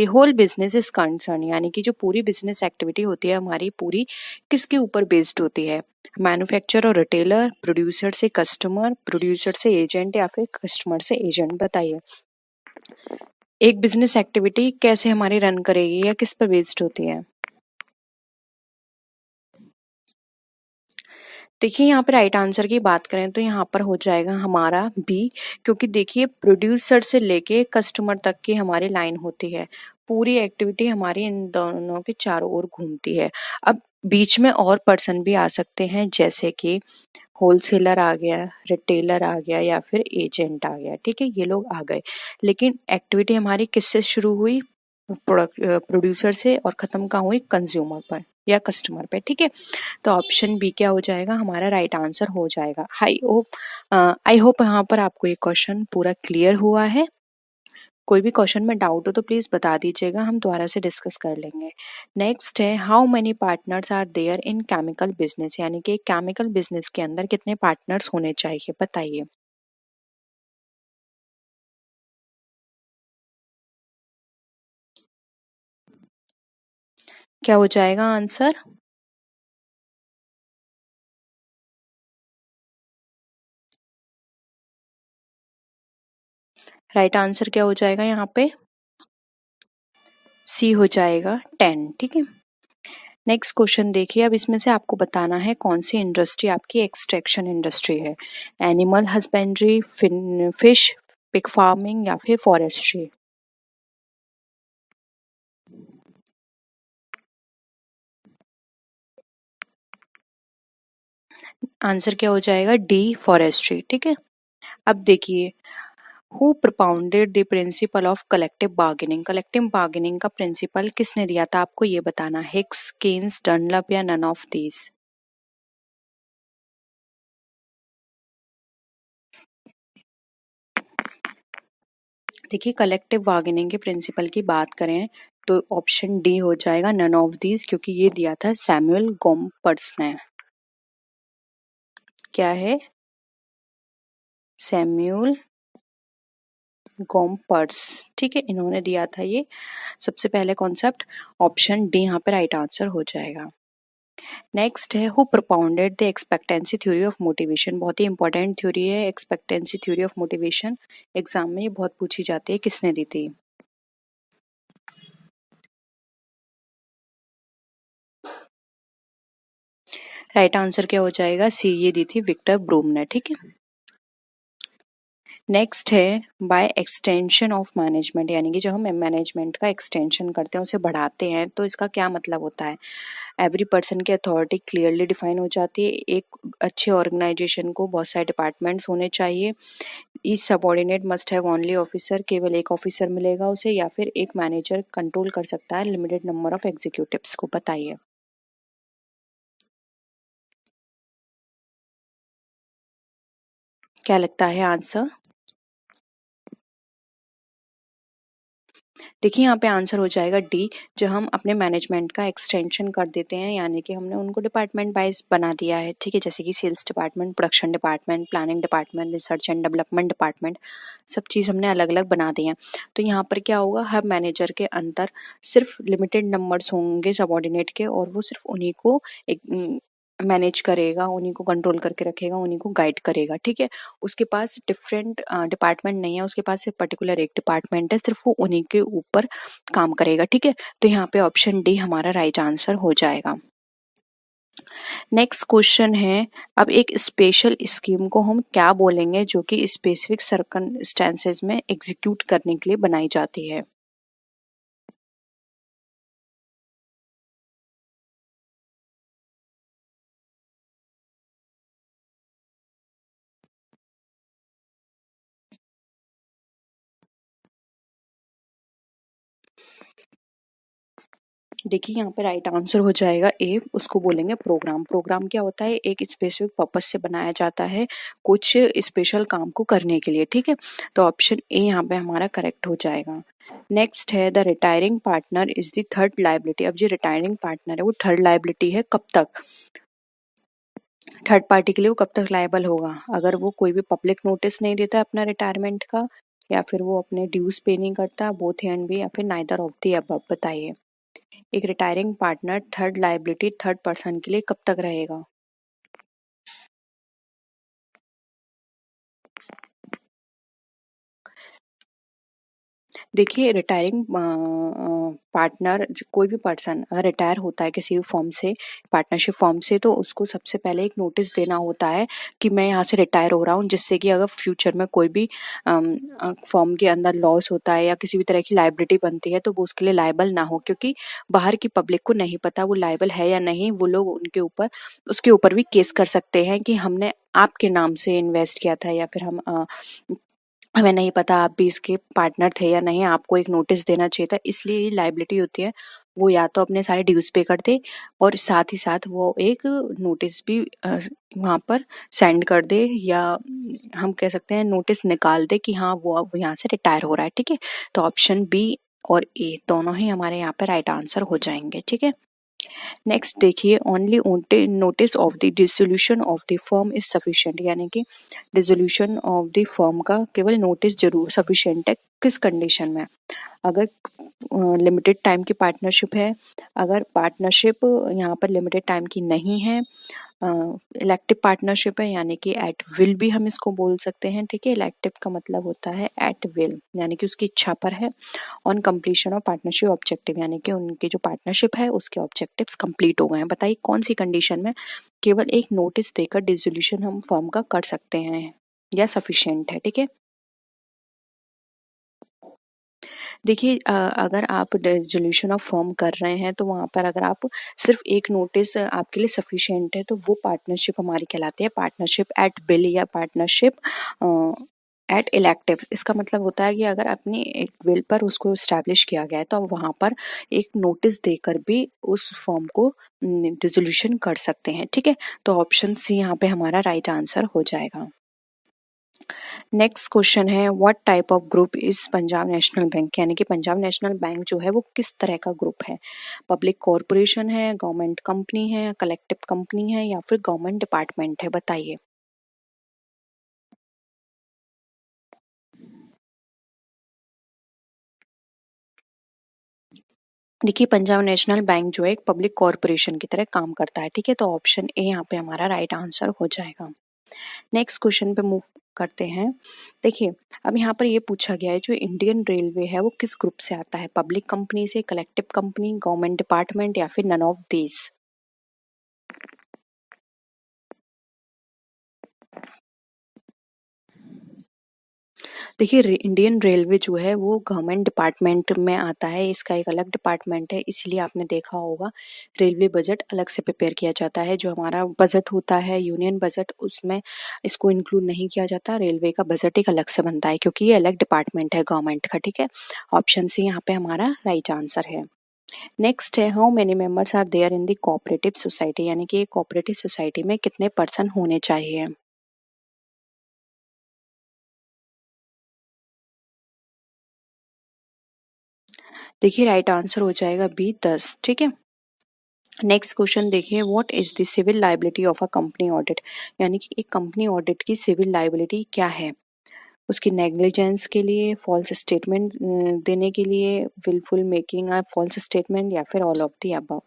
The whole business is concern, यानी कि जो पूरी बिजनेस एक्टिविटी होती है हमारी पूरी किसके ऊपर बेस्ड होती है? मैन्युफैक्चरर और रिटेलर, प्रोड्यूसर से कस्टमर, प्रोड्यूसर से एजेंट या फिर कस्टमर से एजेंट। बताइए एक बिजनेस एक्टिविटी कैसे हमारी रन करेगी या किस पर बेस्ड होती है? देखिए यहाँ पे राइट आंसर की बात करें तो यहाँ पर हो जाएगा हमारा बी, क्योंकि देखिए प्रोड्यूसर से लेके कस्टमर तक की हमारी लाइन होती है, पूरी एक्टिविटी हमारी इन दोनों के चारों ओर घूमती है। अब बीच में और पर्सन भी आ सकते हैं, जैसे कि होलसेलर आ गया, रिटेलर आ गया या फिर एजेंट आ गया, ठीक है, ये लोग आ गए। लेकिन एक्टिविटी हमारी किससे शुरू हुई? प्रोड्यूसर से, और खत्म कहाँ हुई? कंज्यूमर पर या कस्टमर पे, ठीक है। तो ऑप्शन बी क्या हो जाएगा? हमारा राइट आंसर हो जाएगा। आई होप यहाँ पर आपको ये क्वेश्चन पूरा क्लियर हुआ है। कोई भी क्वेश्चन में डाउट हो तो प्लीज बता दीजिएगा, हम दोबारा से डिस्कस कर लेंगे। नेक्स्ट है, how many partners are there in chemical business, यानी कि केमिकल बिजनेस के अंदर कितने पार्टनर्स होने चाहिए? बताइए। क्या हो जाएगा आंसर? राइट आंसर क्या हो जाएगा यहाँ पे? सी हो जाएगा 10, ठीक है। नेक्स्ट क्वेश्चन देखिए, अब इसमें से आपको बताना है कौन सी इंडस्ट्री आपकी एक्सट्रैक्शन इंडस्ट्री है। Animal husbandry, fish, pig farming या फिर फॉरेस्ट्री। आंसर क्या हो जाएगा? डी, फॉरेस्ट्री, ठीक है। अब देखिए, who propounded the principle of collective bargaining, collective bargaining का प्रिंसिपल किसने दिया था? आपको ये बताना, हिक्स, केन्स, डनलप या नन ऑफ दीज। देखिए कलेक्टिव बार्गेनिंग के प्रिंसिपल की बात करें तो ऑप्शन डी हो जाएगा, नन ऑफ दीज, क्योंकि ये दिया था सैमुअल गोम्पर्स ने। क्या है? सैमुअल गोम्पर्स, ठीक है, इन्होंने दिया था ये सबसे पहले कॉन्सेप्ट। ऑप्शन डी यहाँ पे राइट आंसर हो जाएगा। नेक्स्ट है, who propounded the expectancy theory of motivation, बहुत ही इंपॉर्टेंट थ्योरी है expectancy theory of motivation, exam में ये बहुत पूछी जाती है, किसने दी थी? राइट आंसर क्या हो जाएगा? सी, ये दी थी विक्टर ब्रूम ने, ठीक है। नेक्स्ट है, बाय एक्सटेंशन ऑफ मैनेजमेंट, यानी कि जब हम मैनेजमेंट का एक्सटेंशन करते हैं, उसे बढ़ाते हैं, तो इसका क्या मतलब होता है? एवरी पर्सन की अथॉरिटी क्लियरली डिफाइन हो जाती है, एक अच्छे ऑर्गेनाइजेशन को बहुत सारे डिपार्टमेंट्स होने चाहिए, each subordinate must have only officer, केवल एक ऑफिसर मिलेगा उसे, या फिर एक मैनेजर कंट्रोल कर सकता है लिमिटेड नंबर ऑफ एग्जीक्यूटिव्स को। बताइए क्या लगता है आंसर? देखिए यहाँ पे आंसर हो जाएगा डी, जो हम अपने मैनेजमेंट का एक्सटेंशन कर देते हैं, यानी कि हमने उनको डिपार्टमेंट वाइज बना दिया है, ठीक है, जैसे कि sales department, production department, planning department, research and development department, सब चीज़ हमने अलग अलग बना दी है। तो यहाँ पर क्या होगा, हर मैनेजर के अंदर सिर्फ लिमिटेड नंबर्स होंगे सबॉर्डिनेट के, और वो सिर्फ उन्हीं को एक मैनेज करेगा, उन्हीं को कंट्रोल करके रखेगा, उन्हीं को गाइड करेगा, ठीक है। उसके पास डिफरेंट डिपार्टमेंट नहीं है, उसके पास सिर्फ पर्टिकुलर एक डिपार्टमेंट है, सिर्फ वो उन्हीं के ऊपर काम करेगा, ठीक है। तो यहाँ पे ऑप्शन डी हमारा राइट आंसर हो जाएगा। नेक्स्ट क्वेश्चन है, अब एक स्पेशल स्कीम को हम क्या बोलेंगे जो कि स्पेसिफिक सर्कमस्टेंसेस में एग्जीक्यूट करने के लिए बनाई जाती है? देखिए यहाँ पे राइट आंसर हो जाएगा ए, उसको बोलेंगे प्रोग्राम। प्रोग्राम क्या होता है? एक स्पेसिफिक पर्पस से बनाया जाता है कुछ स्पेशल काम को करने के लिए, ठीक है। तो ऑप्शन ए यहाँ पे हमारा करेक्ट हो जाएगा। नेक्स्ट है, the retiring partner is the third liability. अब जो रिटायरिंग पार्टनर है वो थर्ड लाइबिलिटी है, कब तक? थर्ड पार्टी के लिए वो कब तक लायबल होगा? अगर वो कोई भी पब्लिक नोटिस नहीं देता अपना रिटायरमेंट का, या फिर वो अपने ड्यूज पे नहीं करता, बोथ ए एंड बी, या फिर नाइदर ऑफ द अबव। बताइए। एक retiring partner third liability third person के लिए कब तक रहेगा? देखिए, रिटायरिंग पार्टनर कोई भी पर्सन अगर रिटायर होता है किसी भी फर्म से, पार्टनरशिप फर्म से, तो उसको सबसे पहले एक नोटिस देना होता है कि मैं यहाँ से रिटायर हो रहा हूँ, जिससे कि अगर फ्यूचर में कोई भी फर्म के अंदर लॉस होता है या किसी भी तरह की लायबिलिटी बनती है तो वो उसके लिए लायबल ना हो, क्योंकि बाहर की पब्लिक को नहीं पता वो लायबल है या नहीं। वो लोग उनके ऊपर उसके ऊपर भी केस कर सकते हैं कि हमने आपके नाम से इन्वेस्ट किया था, या फिर हमें नहीं पता आप भी इसके पार्टनर थे या नहीं, आपको एक नोटिस देना चाहिए था। इसलिए ये लायबिलिटी होती है, वो या तो अपने सारे ड्यूज पे कर दे और साथ ही साथ वो एक नोटिस भी वहाँ पर सेंड कर दे, या हम कह सकते हैं नोटिस निकाल दे कि हाँ वो अब यहाँ से रिटायर हो रहा है। ठीक है, तो ऑप्शन बी और ए दोनों ही हमारे यहाँ पे राइट आंसर हो जाएंगे। ठीक है, नेक्स्ट देखिए, only notice of the dissolution of the firm is sufficient, यानी कि डिसोल्यूशन ऑफ द फर्म का केवल नोटिस जरूर सफिशिएंट है। किस कंडीशन में? अगर लिमिटेड टाइम की पार्टनरशिप है, अगर पार्टनरशिप यहाँ पर लिमिटेड टाइम की नहीं है, इलेक्टिव पार्टनरशिप है, यानी कि एट विल भी हम इसको बोल सकते हैं। ठीक है, इलेक्टिव का मतलब होता है एट विल, यानी कि उसकी इच्छा पर है। On completion of partnership objective, यानी कि उनके जो पार्टनरशिप है उसके ऑब्जेक्टिव्स कंप्लीट हो गए हैं। बताइए कौन सी कंडीशन में केवल एक नोटिस देकर डिसोल्यूशन हम फर्म का कर सकते हैं या सफिशिएंट है? ठीक है, देखिए अगर आप डिसोल्यूशन ऑफ फर्म कर रहे हैं तो वहाँ पर अगर आप सिर्फ एक नोटिस आपके लिए सफिशिएंट है तो वो पार्टनरशिप हमारी कहलाती है पार्टनरशिप एट विल या पार्टनरशिप एट इलेक्टिव। इसका मतलब होता है कि अगर अपनी विल पर उसको इस्टेब्लिश किया गया है तो वहाँ पर एक नोटिस देकर भी उस फर्म को डिसोल्यूशन कर सकते हैं। ठीक है, तो ऑप्शन सी यहाँ पे हमारा राइट आंसर हो जाएगा। नेक्स्ट क्वेश्चन है, what type of group is Punjab national bank, यानी कि पंजाब नेशनल बैंक जो है वो किस तरह का ग्रुप है? पब्लिक कॉरपोरेशन है, गवर्नमेंट कंपनी है, कलेक्टिव कंपनी है, या फिर गवर्नमेंट डिपार्टमेंट है? बताइए। देखिए, पंजाब नेशनल बैंक जो है एक पब्लिक कॉरपोरेशन की तरह काम करता है। ठीक है, तो ऑप्शन ए यहाँ पे हमारा राइट आंसर हो जाएगा। नेक्स्ट क्वेश्चन पे मूव करते हैं। देखिए, अब यहाँ पर ये पूछा गया है जो इंडियन रेलवे है वो किस ग्रुप से आता है? पब्लिक कंपनी से, कलेक्टिव कंपनी, गवर्नमेंट डिपार्टमेंट, या फिर नन ऑफ दीज? देखिए, इंडियन रेलवे जो है वो गवर्नमेंट डिपार्टमेंट में आता है, इसका एक अलग डिपार्टमेंट है। इसलिए आपने देखा होगा रेलवे बजट अलग से प्रिपेयर किया जाता है। जो हमारा बजट होता है यूनियन बजट, उसमें इसको इंक्लूड नहीं किया जाता। रेलवे का बजट एक अलग से बनता है क्योंकि ये अलग डिपार्टमेंट है गवर्नमेंट का। ठीक है, ऑप्शन सी यहाँ पे हमारा राइट आंसर है। नेक्स्ट है, how many members are there in the cooperative society, यानी कि कोऑपरेटिव सोसाइटी में कितने पर्सन होने चाहिए? देखिए, राइट आंसर हो जाएगा बी 10। ठीक है, नेक्स्ट क्वेश्चन देखिए, what is the civil liability of a company audit, यानी कि एक कंपनी ऑडिट की सिविल लाइबिलिटी क्या है? उसकी नेग्लिजेंस के लिए, फॉल्स स्टेटमेंट देने के लिए, wilful making a false statement, या फिर ऑल ऑफ द अबव?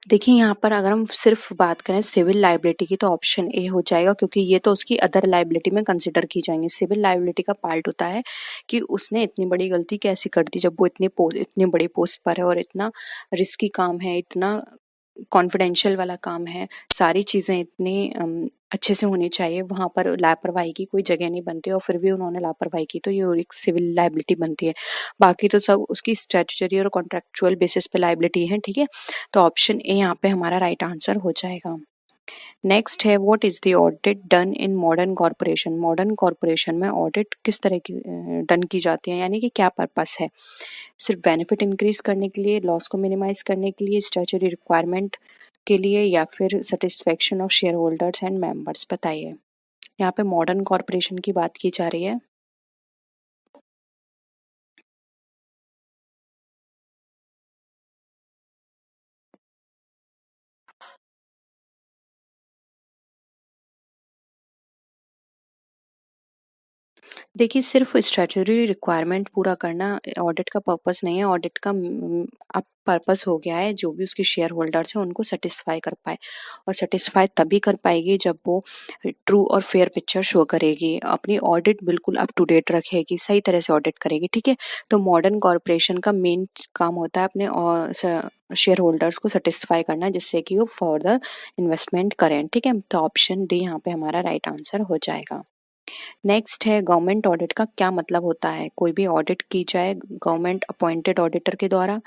देखिए, यहाँ पर अगर हम सिर्फ बात करें सिविल लायबिलिटी की तो ऑप्शन ए हो जाएगा, क्योंकि ये तो उसकी अदर लायबिलिटी में कंसिडर की जाएंगी। सिविल लायबिलिटी का पार्ट होता है कि उसने इतनी बड़ी गलती कैसे कर दी जब वो इतनी बड़ी पोस्ट पर है और इतना रिस्की काम है, इतना कॉन्फिडेंशियल वाला काम है, सारी चीज़ें इतनी अच्छे से होनी चाहिए, वहाँ पर लापरवाही की कोई जगह नहीं बनती और फिर भी उन्होंने लापरवाही की तो ये एक सिविल लायबिलिटी बनती है। बाकी तो सब उसकी स्टैट्यूटरी और कॉन्ट्रेक्चुअल बेसिस पे लायबिलिटी है। ठीक है, तो ऑप्शन ए यहाँ पे हमारा राइट आंसर हो जाएगा। नेक्स्ट है what is the audit done in modern corporation. Modern corporation में ऑडिट किस तरह की डन की जाती है, यानी कि क्या पर्पस है। सिर्फ बेनिफिट इंक्रीज करने के लिए, लॉस को मिनिमाइज करने के लिए, स्टैट्यूटरी रिक्वायरमेंट के लिए, या फिर satisfaction of share holders and members. बताइए, यहाँ पे मॉडर्न कॉरपोरेशन की बात की जा रही है। देखिए, सिर्फ स्टैट्यूटरी रिक्वायरमेंट पूरा करना ऑडिट का पर्पस नहीं है। ऑडिट का अब पर्पस हो गया है जो भी उसके शेयर होल्डर्स हैं उनको सेटिस्फाई कर पाए, और सेटिस्फाई तभी कर पाएगी जब वो ट्रू और फेयर पिक्चर शो करेगी, अपनी ऑडिट बिल्कुल अप टू डेट रखेगी, सही तरह से ऑडिट करेगी। ठीक है, तो मॉडर्न कॉरपोरेशन का मेन काम होता है अपने शेयर होल्डर्स को सेटिस्फाई करना, जिससे कि वो फर्दर इन्वेस्टमेंट करें। ठीक है, तो ऑप्शन डी यहाँ पे हमारा राइट आंसर हो जाएगा। नेक्स्ट है गवर्नमेंट ऑडिट का क्या मतलब होता है। कोई भी ऑडिट की जाए गवर्नमेंट अपॉइंटेड ऑडिटर के द्वारा,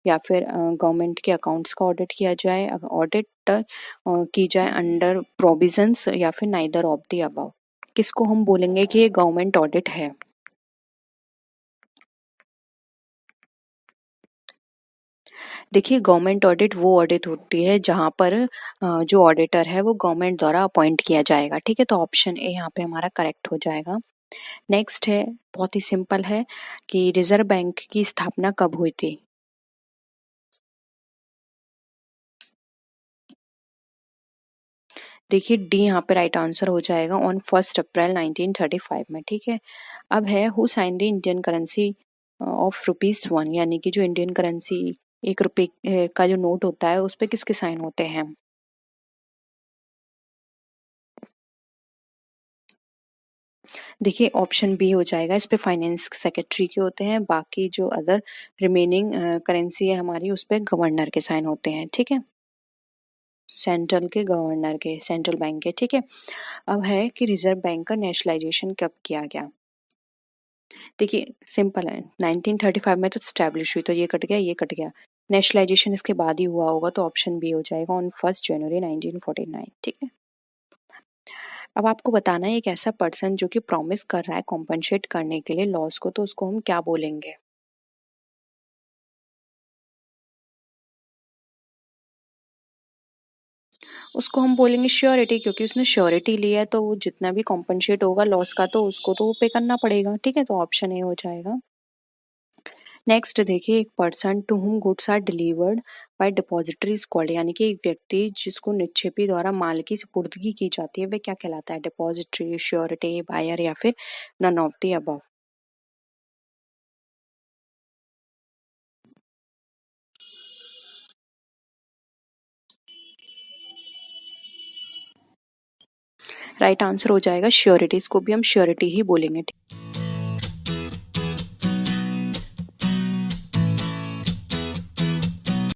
या फिर गवर्नमेंट के अकाउंट्स का ऑडिट किया जाए, ऑडिट की जाए अंडर प्रोविजंस, या फिर नाइदर ऑफ द अबव। किसको हम बोलेंगे कि ये गवर्नमेंट ऑडिट है। देखिए, गवर्नमेंट ऑडिट वो ऑडिट होती है जहाँ पर जो ऑडिटर है वो गवर्नमेंट द्वारा अपॉइंट किया जाएगा। ठीक है, तो ऑप्शन ए यहाँ पे हमारा करेक्ट हो जाएगा। नेक्स्ट है, बहुत ही सिंपल है, कि रिजर्व बैंक की स्थापना कब हुई थी। देखिए, डी यहाँ पे राइट आंसर हो जाएगा, ऑन 1 अप्रैल 1935 में। ठीक है, अब है who sign the Indian currency of ₹1, यानी कि जो इंडियन करेंसी 1 रुपए का जो नोट होता है उस पे किसके साइन होते हैं। देखिए, ऑप्शन बी हो जाएगा, इस पे फाइनेंस सेक्रेटरी के होते हैं, बाकी जो अदर रिमेनिंग करेंसी है हमारी उस पे गवर्नर के साइन होते हैं। ठीक है, सेंट्रल के गवर्नर के, सेंट्रल बैंक के। ठीक है, अब है कि रिजर्व बैंक का नेशनलाइजेशन कब किया गया। देखिए, सिंपल है, 1935 में तो स्टैब्लिश हुई, तो ये कट गया, ये कट गया। नेशनलाइजेशन इसके बाद ही हुआ होगा, तो ऑप्शन बी हो जाएगा, ऑन 1 जनवरी 1949। ठीक है, अब आपको बताना है एक ऐसा पर्सन जो कि प्रॉमिस कर रहा है कॉम्पनसेट करने के लिए लॉस को, तो उसको हम क्या बोलेंगे। उसको हम बोलेंगे श्योरिटी, क्योंकि उसने श्योरिटी ली है तो वो जितना भी कॉम्पनसेट होगा लॉस का तो उसको तो पे करना पड़ेगा। ठीक है, तो ऑप्शन ए हो जाएगा। नेक्स्ट देखिए, एक person to whom goods are delivered by depository is called, यानी कि एक व्यक्ति जिसको निक्षेपी द्वारा माल की सुपुर्दगी की जाती है वह क्या कहलाता है। डिपॉजिटरी, श्योरिटी, बायर, या फिर none of the above. Right answer हो जाएगा श्योरिटी, इसको भी हम श्योरिटी ही बोलेंगे।